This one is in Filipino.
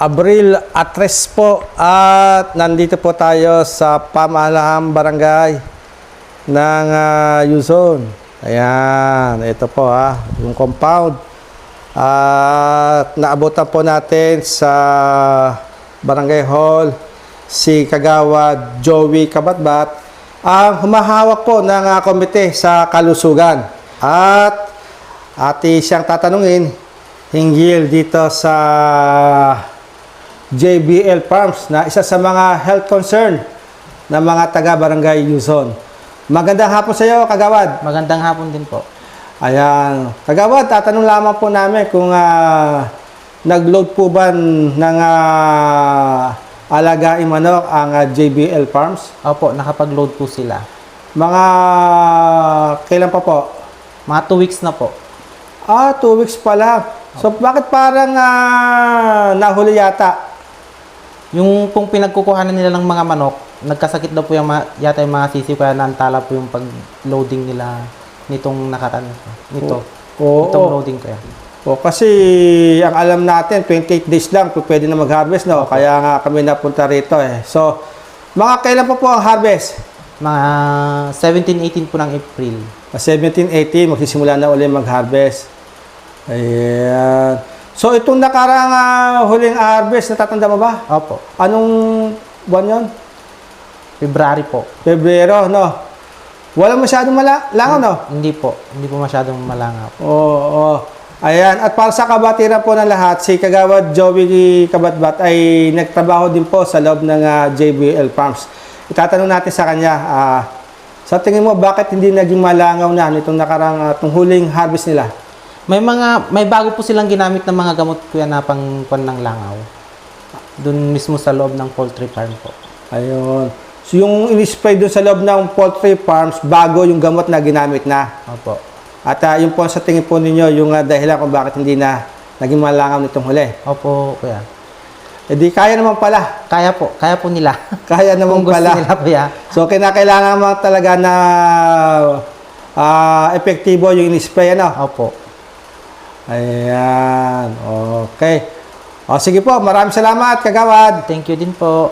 Abril Atres po at nandito po tayo sa pamahalahang barangay ng Luzon. Ayan, ito po yung compound. At naabutan po natin sa Barangay Hall si Kagawad Joey Kabatbat ang humahawak po ng komite sa kalusugan. At siyang tatanungin hinggil dito sa JBL Farms na isa sa mga health concern ng mga taga-barangay Luzon. Magandang hapon sa iyo, Kagawad. Magandang hapon din po. Ayan. Kagawad, tatanong lamang po namin kung nag-load po ba ng alagaing manok ang JBL Farms? Opo, nakapag-load po sila. Mga kailan pa po? Mga 2 weeks na po. 2 weeks pa lang. So, bakit parang nahuli yata? Yung pong pinagkukuhanan nila ng mga manok, nagkasakit daw po yata yung mga sisiw, kaya naantala po yung pag-loading nila nitong nakaraan. Itong loading ko yan. Kasi ang alam natin, 28 days lang pwede na mag-harvest, no? Okay. Kaya nga kami napunta rito eh. So, mga kailan po ang harvest? Mga 17-18 po ng April. 17-18, magsisimula na ulit mag-harvest. Ayan. So, itong nakarang huling harvest, natatanda mo ba? Opo. Anong buwan yun? February po. Pebrero, no? Wala masyadong langaw, no? Hindi po. Hindi po masyadong malangap. Oo. Ayan. At para sa kabatiran po ng lahat, si Kagawad Joey Kabatbat ay nagtrabaho din po sa loob ng JBL Farms. Itatanong natin sa kanya, sa tingin mo, bakit hindi naging malangaw na nitong nakarang itong huling harvest nila? May bago po silang ginamit ng mga gamot kuya na pangkuan ng langaw. Doon mismo sa loob ng poultry farm po. Ayun. So, yung in-spray doon sa loob ng poultry farms, bago yung gamot na ginamit na. Opo. At yun po sa tingin po ninyo, yung dahilan kung bakit hindi na naging malangaw nitong huli. Opo, kuya. E di kaya naman pala. Kaya po nila. Kaya naman Kung gusto pala. nila, kuya. So, kinakailangan mo talaga na epektibo yung in-spray, ano? Opo. Ayan. Okay. O, sige po. Maraming salamat, Kagawad. Thank you din po.